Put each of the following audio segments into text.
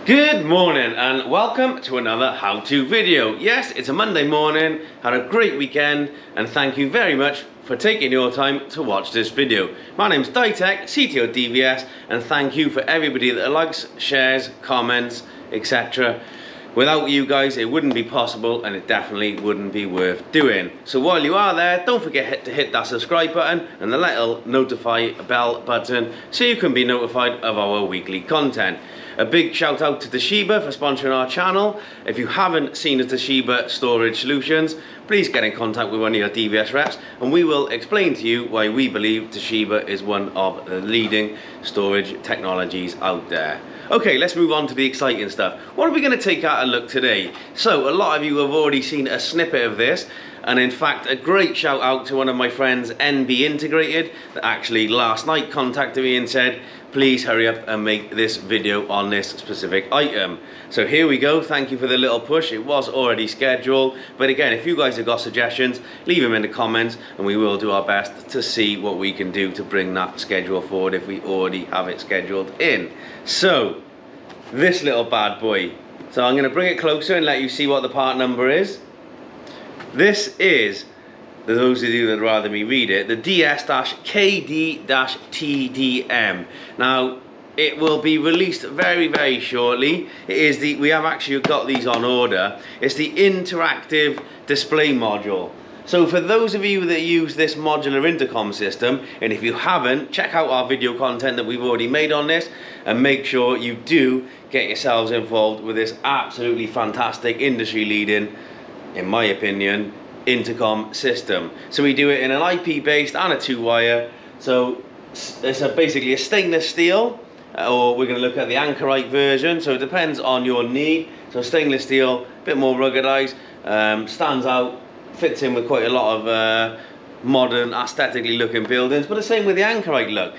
Good morning and welcome to another how-to video. Yes, it's a Monday morning, had a great weekend, and thank you very much for taking your time to watch this video. My name's Ditech, CTO DVS, and thank you for everybody that likes, shares, comments, etc. Without you guys, it wouldn't be possible, and it definitely wouldn't be worth doing. So while you are there, don't forget to hit that subscribe button and the little notify bell button so you can be notified of our weekly content. A big shout out to Toshiba for sponsoring our channel. If you haven't seen the Toshiba storage solutions, please get in contact with one of your DVS reps and we will explain to you why we believe Toshiba is one of the leading storage technologies out there. Okay, let's move on to the exciting stuff. What are we going to take out a look today? So, a lot of you have already seen a snippet of this, and in fact, a great shout out to one of my friends, NB Integrated, that actually last night contacted me and said, please hurry up and make this video on this specific item. So here we go, thank you for the little push. It was already scheduled, but again, if you guys have got suggestions, leave them in the comments and we will do our best to see what we can do to bring that schedule forward if we already have it scheduled in. So, this little bad boy. So I'm going to bring it closer and let you see what the part number is. This is, for those of you that would rather me read it, the DS-KD-TDM. Now, it will be released very, very shortly. It is we have actually got these on order. It's the interactive display module. So for those of you that use this modular intercom system, and if you haven't, check out our video content that we've already made on this, and make sure you do get yourselves involved with this absolutely fantastic, industry leading, in my opinion, intercom system. So we do it in an IP based and a 2-wire. So it's basically a stainless steel, or we're going to look at the anchorite version, so it depends on your need. So stainless steel, a bit more ruggedized, stands out, fits in with quite a lot of modern aesthetically looking buildings, but the same with the anchorite look.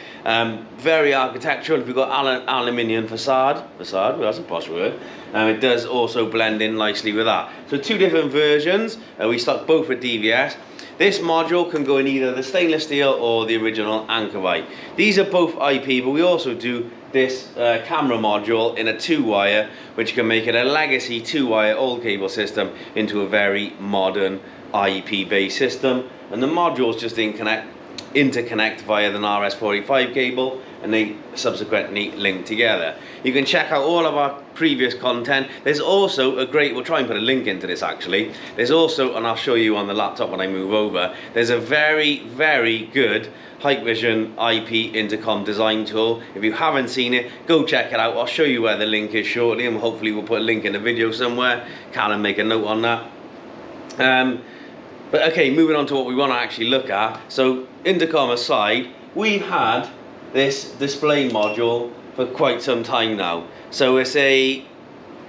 Very architectural. If you've got aluminium facade, well, that's a posh word. It does also blend in nicely with that. So two different versions. We stock both with DVS. This module can go in either the stainless steel or the original anchorite. These are both IP, but we also do this camera module in a 2-wire, which can make it a legacy 2-wire old cable system into a very modern IP based system. And the modules just interconnect via the RS-485 cable, and they subsequently link together. You can check out all of our previous content. There's also a great, we'll try and put a link into this actually. There's also, and I'll show you on the laptop when I move over, there's a very, very good Hikvision IP intercom design tool. If you haven't seen it, go check it out. I'll show you where the link is shortly, and hopefully we'll put a link in the video somewhere. Callum, make a note on that. But okay, moving on to what we want to actually look at. So intercom aside, we've had this display module for quite some time now. So it's a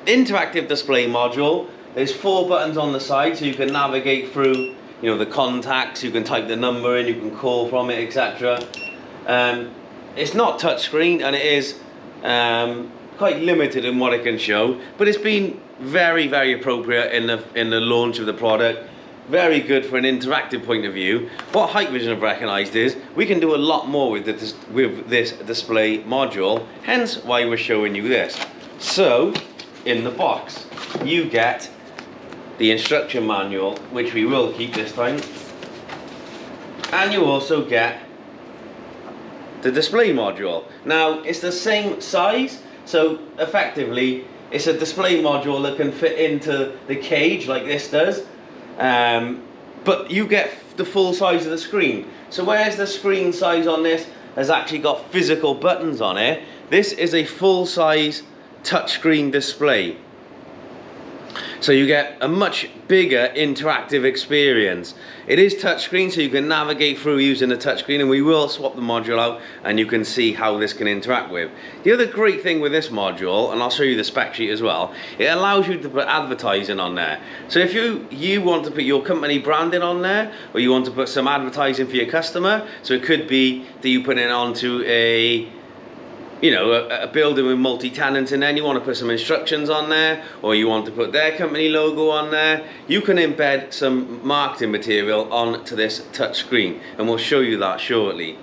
interactive display module. There's 4 buttons on the side, so you can navigate through, you know, the contacts, you can type the number in, you can call from it, etc. It's not touchscreen, and it is quite limited in what it can show, but it's been very, very appropriate in the launch of the product. Very good for an interactive point of view. What Hikvision have recognised is we can do a lot more with this display module, hence why we're showing you this. So, in the box, you get the instruction manual, which we will keep this time, and you also get the display module. Now, it's the same size, so effectively, it's a display module that can fit into the cage like this does. But you get the full size of the screen. So whereas the screen size on this has actually got physical buttons on it, this is a full size touchscreen display. So you get a much bigger interactive experience. It is touchscreen, so you can navigate through using the touchscreen, and we will swap the module out and you can see how this can interact with. The other great thing with this module, and I'll show you the spec sheet as well, it allows you to put advertising on there. So if you want to put your company branding on there, or you want to put some advertising for your customer, so it could be that you put it onto a you know, a building with multi-tenants in there, and you want to put some instructions on there, or you want to put their company logo on there, you can embed some marketing material onto this touch screen, and we'll show you that shortly.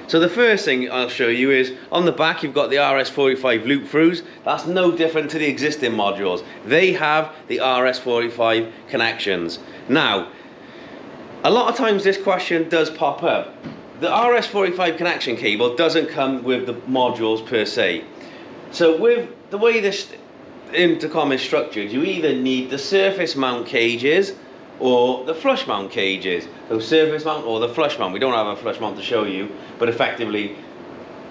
So the first thing I'll show you is, on the back you've got the RS-45 loop-throughs. That's no different to the existing modules. They have the RS-45 connections. Now, a lot of times this question does pop up. The RS-45 connection cable doesn't come with the modules per se. So with the way this intercom is structured, you either need the surface mount cages or the flush mount cages. So surface mount or the flush mount. We don't have a flush mount to show you, but effectively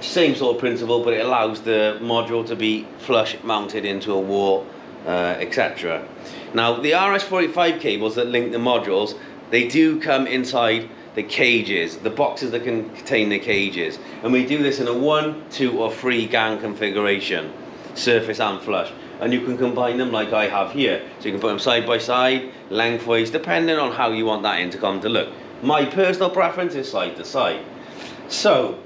same sort of principle, but it allows the module to be flush mounted into a wall, etc. Now the RS-45 cables that link the modules, they do come inside the cages, the boxes that can contain the cages, and we do this in a 1, 2 or 3 gang configuration, surface and flush, and you can combine them like I have here, so you can put them side by side, lengthways, depending on how you want that intercom to look. My personal preference is side to side. So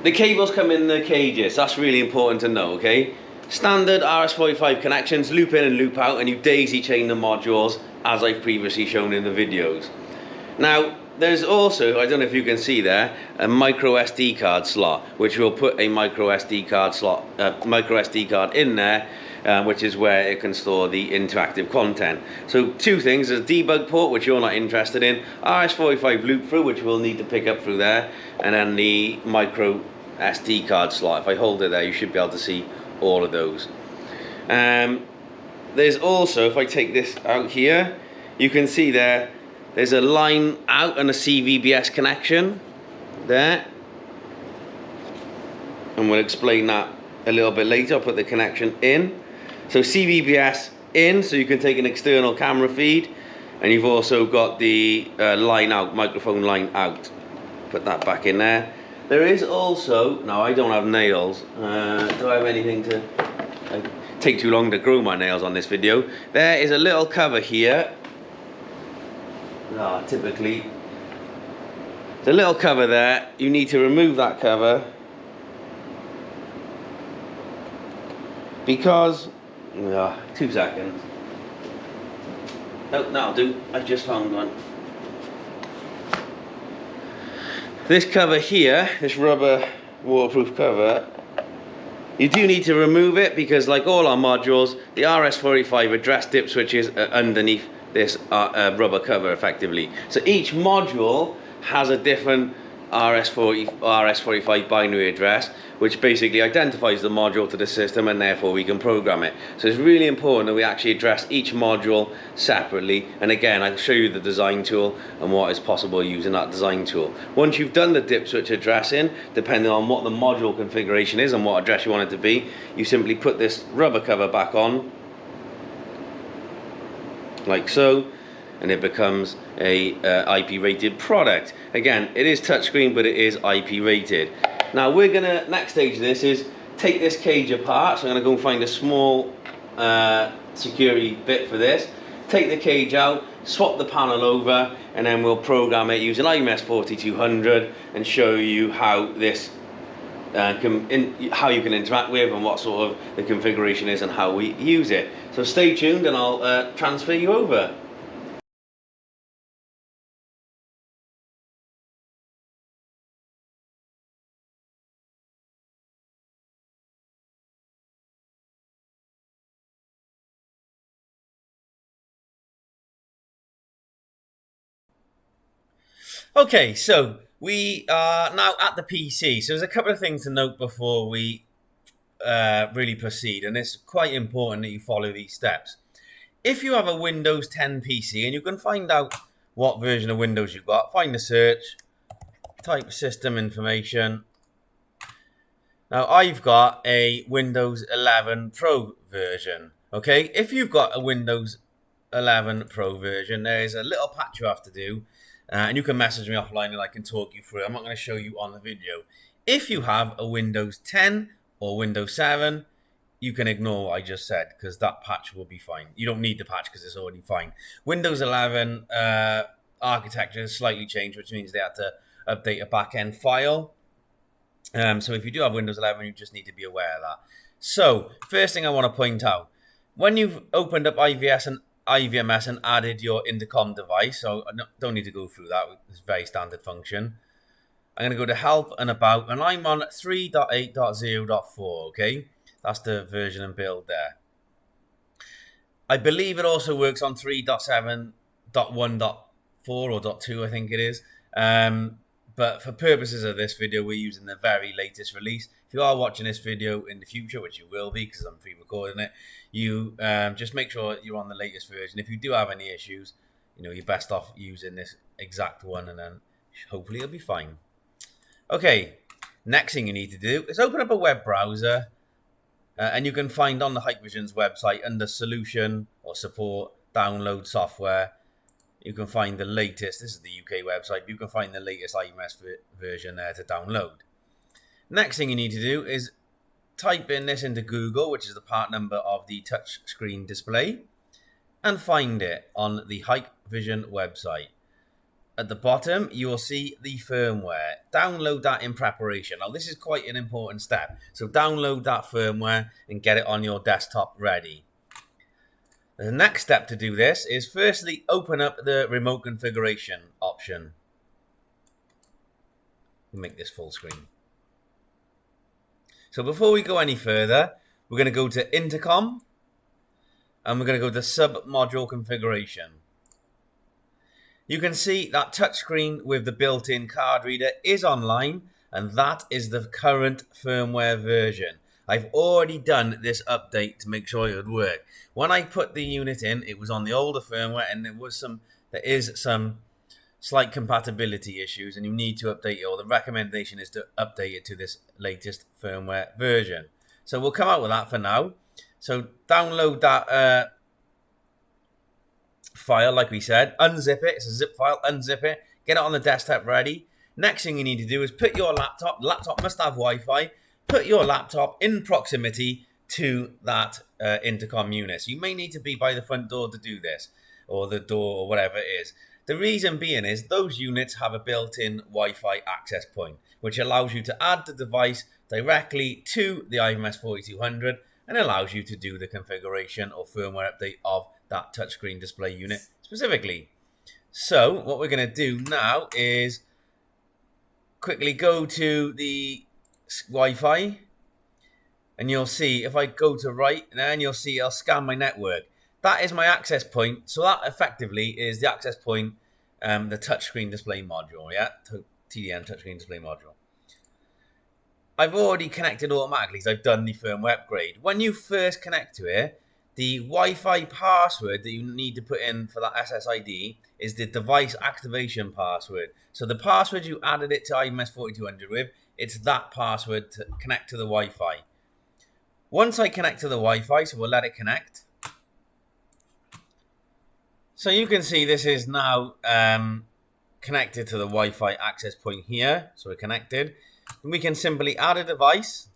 the cables come in the cages, that's really important to know, okay? Standard RS-45 connections, loop in and loop out, and you daisy chain the modules as I've previously shown in the videos. Now there's also, I don't know if you can see there, a micro SD card slot, which will put a micro SD card slot, micro SD card in there, which is where it can store the interactive content. So two things: there's a debug port, which you're not interested in, RS-45 loop through, which we'll need to pick up through there, and then the micro SD card slot. If I hold it there, you should be able to see all of those. There's also, if I take this out here, you can see there's a line out and a CVBS connection there, and we'll explain that a little bit later. I'll put the connection in. So CVBS in, so you can take an external camera feed, and you've also got the line out, microphone line out. Put that back in there. There is also, now I don't have nails, do I have anything to, take too long to grow my nails on this video. There is a little cover here. Typically, there's a little cover there. You need to remove that cover because, 2 seconds. Oh, that'll do. I just found one. This cover here, this rubber waterproof cover, you do need to remove it because, like all our modules, the RS-45 address dip switches are underneath this rubber cover effectively. So each module has a different RS-45 binary address, which basically identifies the module to the system, and therefore we can program it. So it's really important that we actually address each module separately, and again I'll show you the design tool and what is possible using that design tool. Once you've done the dip switch addressing, depending on what the module configuration is and what address you want it to be, you simply put this rubber cover back on like so, and it becomes a IP rated product. Again, it is touchscreen, but it is IP rated. Now we're gonna, next stage of this is take this cage apart. So I'm gonna go and find a small security bit for this, take the cage out, swap the panel over, and then we'll program it using IMS 4200 and show you how this how you can interact with and what sort of the configuration is and how we use it. So stay tuned and I'll transfer you over. Okay, so we are now at the PC. So there's a couple of things to note before we really proceed, and it's quite important that you follow these steps. If you have a Windows 10 PC, and you can find out what version of Windows you've got, find the search, type system information. Now I've got a Windows 11 Pro version. Okay, if you've got a Windows 11 Pro version, there's a little patch you have to do. And you can message me offline and I can talk you through it. I'm not going to show you on the video. If you have a Windows 10 or Windows 7, you can ignore what I just said because that patch will be fine. You don't need the patch because it's already fine. Windows 11 architecture has slightly changed, which means they had to update a back-end file. So if you do have Windows 11, you just need to be aware of that. So first thing I want to point out, when you've opened up IVS and IVMS and added your intercom device, so I don't need to go through that, it's a very standard function. I'm going to go to help and about, and I'm on 3.8.0.4, okay? That's the version and build there. I believe it also works on 3.7.1.4 or .2, I think it is. But for purposes of this video, we're using the very latest release. If you are watching this video in the future, which you will be because I'm pre-recording it, you just make sure you're on the latest version. If you do have any issues, you're best off using this exact one, and then hopefully it'll be fine. Okay, next thing you need to do is open up a web browser, and you can find on the Hikvision's website under Solution or Support, Download Software. You can find the latest, this is the UK website, you can find the latest IMS version there to download. Next thing you need to do is type in this into Google, which is the part number of the touch screen display, and find it on the Hikvision website. At the bottom, you will see the firmware. Download that in preparation. Now, this is quite an important step. So download that firmware and get it on your desktop ready. The next step to do this is firstly open up the remote configuration option. Make this full screen. So before we go any further, we're going to go to Intercom and we're going to go to Sub-Module Configuration. You can see that touchscreen with the built-in card reader is online, and that is the current firmware version. I've already done this update to make sure it would work. When I put the unit in, it was on the older firmware, and there is some slight compatibility issues, and you need to update it, or the recommendation is to update it to this latest firmware version. So we'll come out with that for now. So download that file, like we said, unzip it. It's a zip file. Unzip it, get it on the desktop ready. Next thing you need to do is put your laptop must have Wi-Fi, put your laptop in proximity to that intercom unit. So you may need to be by the front door to do this, or the door, or whatever it is. The reason being is those units have a built-in Wi-Fi access point, which allows you to add the device directly to the IMS 4200 and allows you to do the configuration or firmware update of that touchscreen display unit specifically. So what we're going to do now is quickly go to the Wi-Fi, and you'll see if I go to right, then you'll see I'll scan my network. That is my access point. So that effectively is the access point, the touchscreen display module, yeah, TDM touchscreen display module. I've already connected automatically because I've done the firmware upgrade. When you first connect to it, the Wi-Fi password that you need to put in for that SSID is the device activation password. So the password you added it to IMS 4200 with, it's that password to connect to the Wi-Fi. Once I connect to the Wi-Fi, so we'll let it connect. So you can see this is now connected to the Wi-Fi access point here. So we're connected. And we can simply add a device.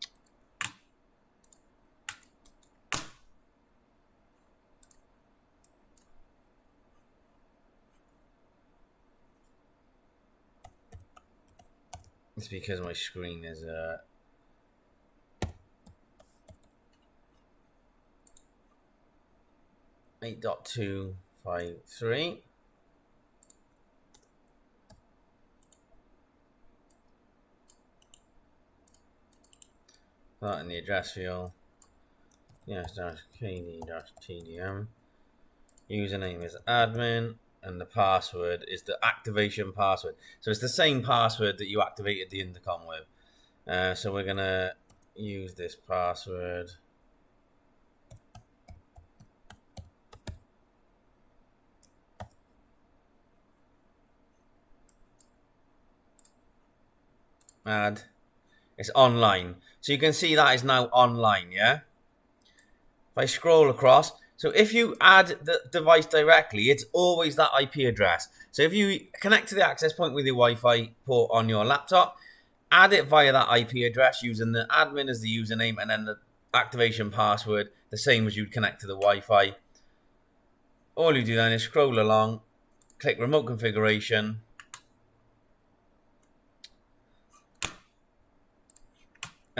It's because my screen is 8.253. That in the address field. Yes-kd-tdm. Username is admin, and the password is the activation password. So it's the same password that you activated the intercom with. So we're gonna use this password. Add. It's online. So you can see that is now online, yeah? If I scroll across, so if you add the device directly, it's always that IP address. So if you connect to the access point with your Wi-Fi port on your laptop, add it via that IP address using the admin as the username and then the activation password, the same as you'd connect to the Wi-Fi. All you do then is scroll along, click remote configuration,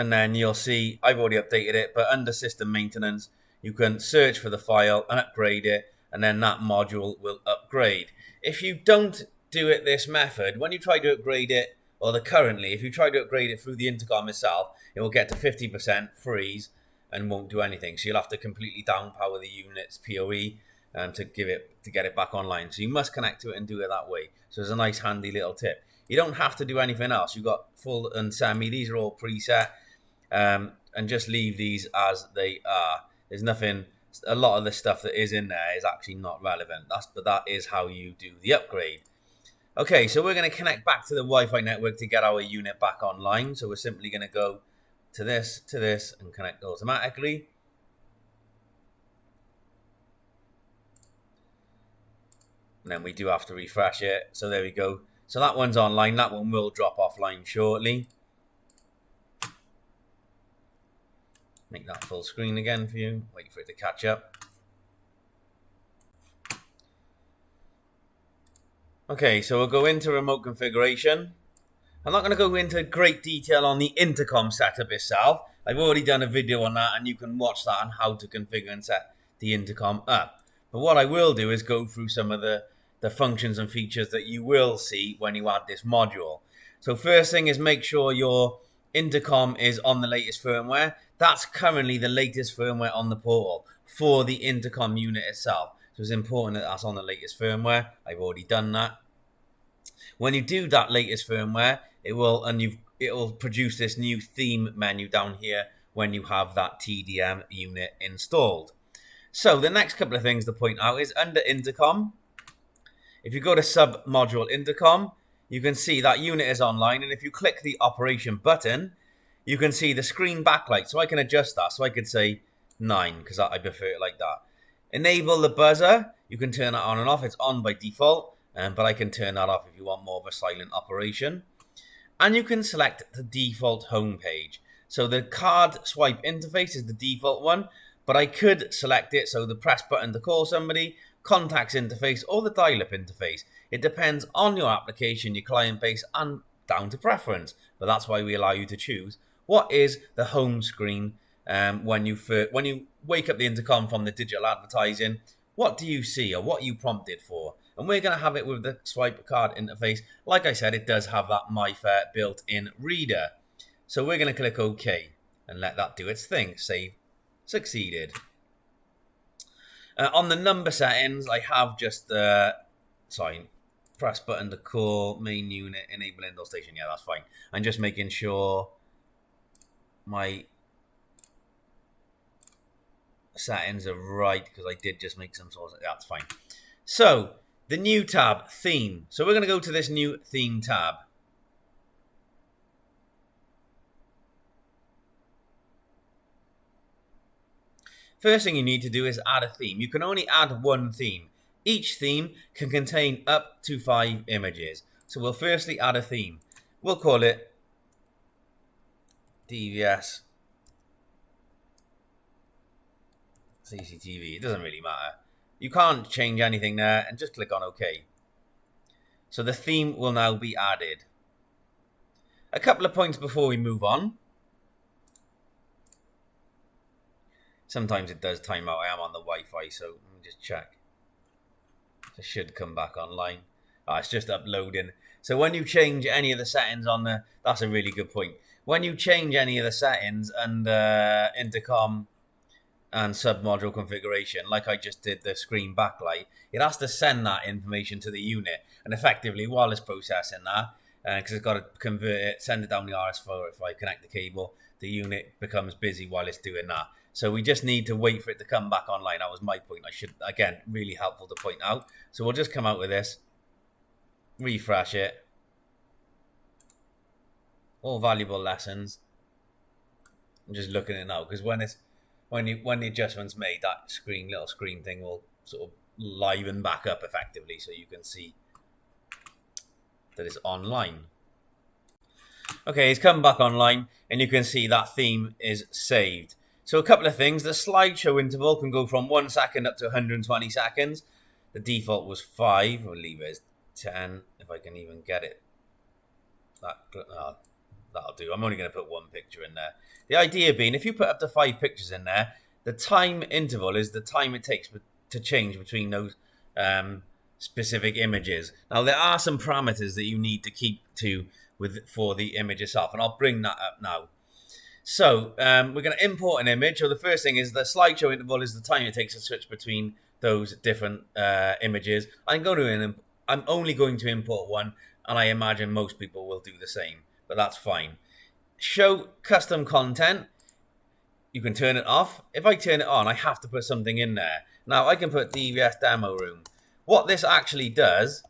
and then you'll see I've already updated it, but under system maintenance, you can search for the file and upgrade it, and then that module will upgrade. If you don't do it this method, when you try to upgrade it, or if you try to upgrade it through the intercom itself, it will get to 50%, freeze, and won't do anything. So you'll have to completely downpower the unit's PoE to get it back online. So you must connect to it and do it that way. So it's a nice handy little tip. You don't have to do anything else. You've got full and semi. These are all preset, and just leave these as they are. There's nothing. A lot of the stuff that is in there is actually not relevant. But that is how you do the upgrade. Okay, so we're going to connect back to the Wi-Fi network to get our unit back online. So we're simply going to go to this, and connect automatically. And then we do have to refresh it. So there we go. So that one's online. That one will drop offline shortly. Make that full screen again for you. Wait for it to catch up. Okay, so we'll go into remote configuration. I'm not going to go into great detail on the intercom setup itself. I've already done a video on that, and you can watch that on how to configure and set the intercom up. But what I will do is go through some of the functions and features that you will see when you add this module. So first thing is make sure your intercom is on the latest firmware. That's currently the latest firmware on the portal for the intercom unit itself. So it's important that that's on the latest firmware. I've already done that. When you do that latest firmware, it will produce this new theme menu down here when you have that TDM unit installed. So the next couple of things to point out is under intercom. If you go to sub module intercom, you can see that unit is online, and if you click the operation button, you can see the screen backlight. So I can adjust that. So I could say 9 because I prefer it like that. Enable the buzzer. You can turn that on and off. It's on by default, but I can turn that off if you want more of a silent operation. And you can select the default home page. So the card swipe interface is the default one, but I could select it. So the press button to call somebody, contacts interface, or the dial-up interface. It depends on your application, your client base, and down to preference. But that's why we allow you to choose what is the home screen when you wake up the intercom from the digital advertising. What do you see, or what are you prompted for? And we're going to have it with the swipe card interface. Like I said, it does have that MyFair built-in reader. So we're going to click OK and let that do its thing. Save succeeded. On the number settings, I have just press button to call, main unit, enable indoor station. Yeah, that's fine. I'm just making sure my settings are right because I did just make some sort of, that's fine. So the new tab, theme. So we're going to go to this new theme tab. First thing you need to do is add a theme. You can only add one theme. Each theme can contain up to 5 images. So we'll firstly add a theme. We'll call it DVS CCTV. It doesn't really matter. You can't change anything there, and just click on OK. So the theme will now be added. A couple of points before we move on. Sometimes it does time out. I am on the Wi-Fi, so let me just check. It should come back online. It's just uploading. So when you change any of the settings on the, that's a really good point. When you change any of the settings under intercom and submodule configuration, like I just did the screen backlight, it has to send that information to the unit. And effectively, while it's processing that, because it's got to convert it, send it down the RS4, if I connect the cable, the unit becomes busy while it's doing that. So we just need to wait for it to come back online. That was my point. I should, again, really helpful to point out. So we'll just come out with this, refresh it. All valuable lessons. I'm just looking at it now because when the adjustment's made, that little screen thing will sort of liven back up effectively, so you can see that it's online. Okay, it's come back online, and you can see that theme is saved. So a couple of things. The slideshow interval can go from 1 second up to 120 seconds. The default was 5. We'll leave it as 10 if I can even get it. that'll do. I'm only going to put one picture in there. The idea being, if you put up to 5 pictures in there, the time interval is the time it takes to change between those specific images. Now, there are some parameters that you need to keep to for the image itself, and I'll bring that up now. So we're going to import an image. So the first thing is the slideshow interval is the time it takes to switch between those different images. I'm only going to import one, and I imagine most people will do the same, but that's fine. Show custom content. You can turn it off. If I turn it on, I have to put something in there. Now I can put DVS demo room. What this actually does,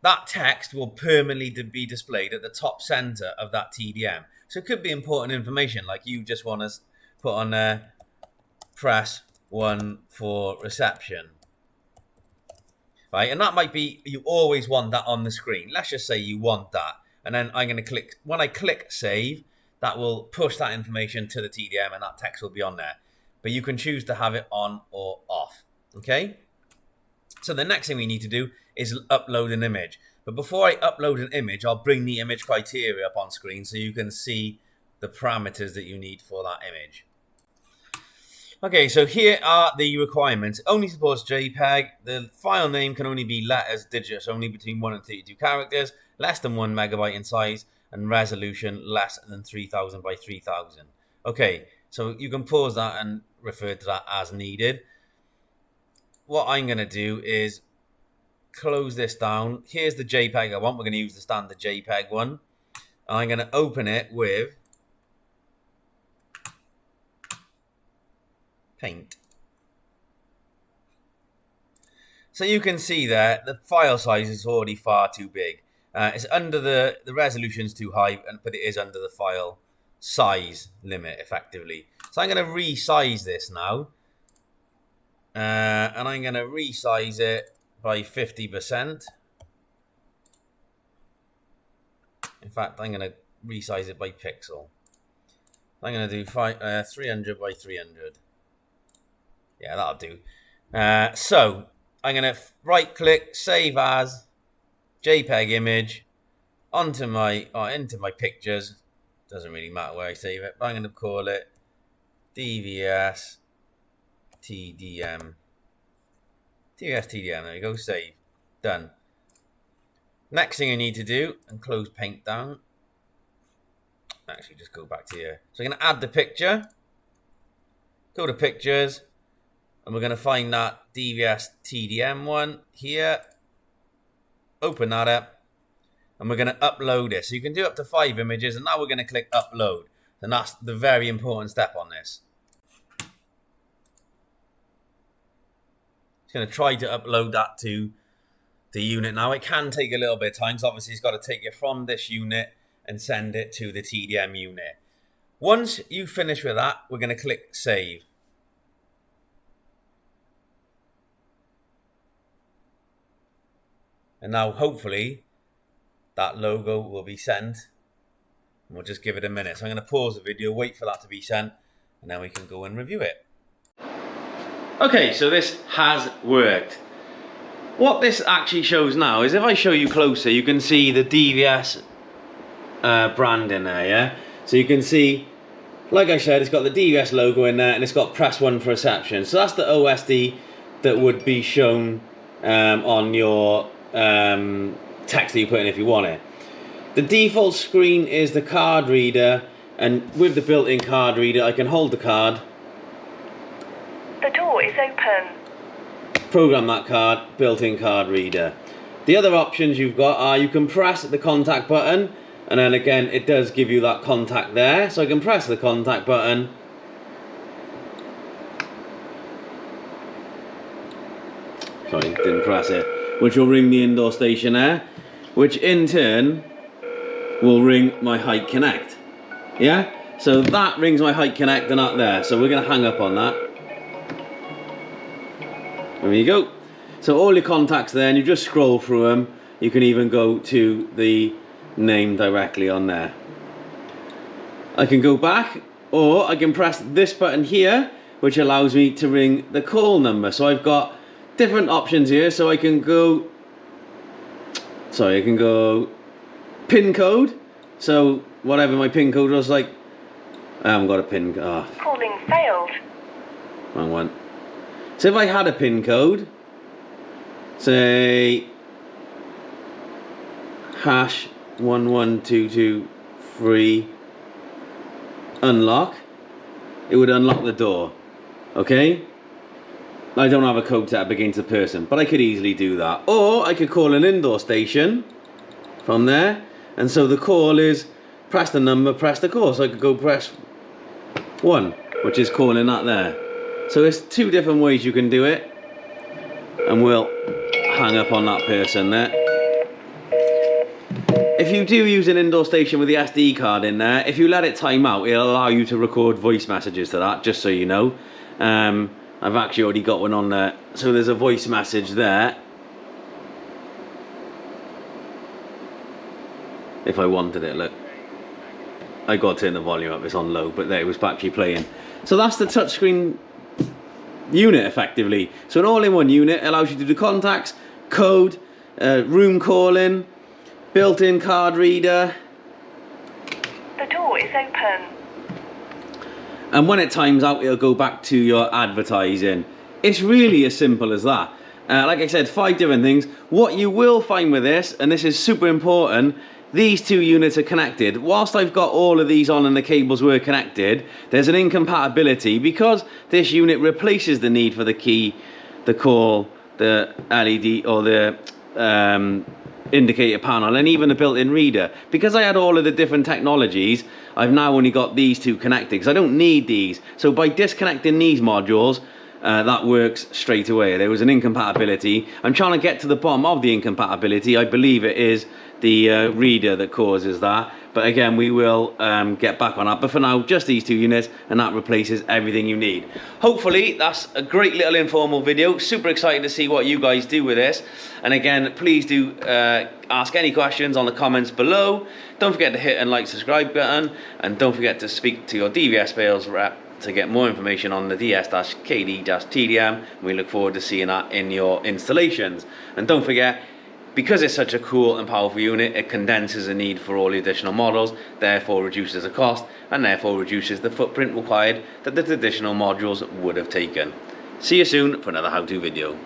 that text will permanently be displayed at the top center of that TDM. So it could be important information, like you just want to put on there, press 1 for reception. Right, and that might be, you always want that on the screen. Let's just say you want that. And then I'm going to click, when I click save, that will push that information to the TDM and that text will be on there. But you can choose to have it on or off. Okay? So the next thing we need to do is upload an image. But before I upload an image, I'll bring the image criteria up on screen so you can see the parameters that you need for that image. Okay, so here are the requirements. It only supports JPEG. The file name can only be letters, digits, only between 1 and 32 characters, less than 1 megabyte in size, and resolution less than 3000 by 3000. Okay, so you can pause that and refer to that as needed. What I'm going to do is close this down. Here's the JPEG I want. We're going to use the standard JPEG one. I'm going to open it with Paint. So you can see there the file size is already far too big. It's under the resolution's too high, but it is under the file size limit effectively. So I'm going to resize this now, and I'm going to resize it by 50%. In fact, I'm going to resize it by pixel. I'm going to do 300 by 300. Yeah, that'll do. So I'm going to right click, save as JPEG image into my pictures. Doesn't really matter where I save it, but I'm going to call it DVS TDM. DVS TDM, there you go, save. Done. Next thing I need to do, and close Paint down. Actually, just go back to here. So I'm going to add the picture. Go to Pictures. And we're going to find that DVS TDM one here. Open that up. And we're going to upload it. So you can do up to 5 images. And now we're going to click Upload. And that's the very important step on this. It's going to try to upload that to the unit. Now, it can take a little bit of time. So obviously, it's got to take it from this unit and send it to the TDM unit. Once you finish with that, we're going to click Save. And now, hopefully, that logo will be sent. And we'll just give it a minute. So I'm going to pause the video, wait for that to be sent, and then we can go and review it. Okay, so this has worked. What this actually shows now is if I show you closer, you can see the DVS brand in there, yeah? So you can see, like I said, it's got the DVS logo in there, and it's got press 1 for reception. So that's the OSD that would be shown on your text that you put in if you want it. The default screen is the card reader, and with the built-in card reader I can hold the card, the door is open, program that card, built-in card reader. The other options you've got are you can press the contact button, and then again it does give you that contact there, so I can press the contact button. Sorry, didn't press it. Which will ring the indoor stationer, which in turn will ring my Hike Connect. Yeah? So that rings my Hike Connect and up there. So we're going to hang up on that. There you go. So all your contacts there, and you just scroll through them. You can even go to the name directly on there. I can go back, or I can press this button here, which allows me to ring the call number. So I've got different options here, so I can go PIN code, So whatever my pin code was like, I haven't got a pin. Calling failed. Wrong one. So if I had a pin code, say hash 11223 unlock, it would unlock the door. Okay? I don't have a code set up against the person, but I could easily do that. Or I could call an indoor station from there, and so the call is press the number, press the call. So I could go press 1, which is calling that there. So there's 2 different ways you can do it, and we'll hang up on that person there. If you do use an indoor station with the SD card in there, if you let it time out, it'll allow you to record voice messages to that, just so you know. I've actually already got one on there. So there's a voice message there. If I wanted it, look. I got to turn the volume up, it's on low, but there it was actually playing. So that's the touchscreen unit effectively. So an all-in-one unit allows you to do contacts, code, room calling, built-in card reader. The door is open. And when it times out, it'll go back to your advertising. It's really as simple as that. Like I said, 5 different things. What you will find with this, and this is super important, these 2 units are connected. Whilst I've got all of these on and the cables were connected, there's an incompatibility because this unit replaces the need for the key, the call, the LED or the indicator panel, and even the built-in reader. Because I had all of the different technologies, I've now only got these 2 connected because I don't need these. So by disconnecting these modules, that works straight away. There was an incompatibility. I'm trying to get to the bottom of the incompatibility. I believe it is the reader that causes that, but again we will get back on that. But for now, just these 2 units, and that replaces everything you need. Hopefully that's a great little informal video. Super excited to see what you guys do with this, and again, please do ask any questions on the comments below. Don't forget to hit and like, subscribe button, and don't forget to speak to your DVS sales rep to get more information on the DS-KD-TDM. We look forward to seeing that in your installations. And don't forget, because it's such a cool and powerful unit, it condenses the need for all the additional models, therefore reduces the cost, and therefore reduces the footprint required that the traditional modules would have taken. See you soon for another how-to video.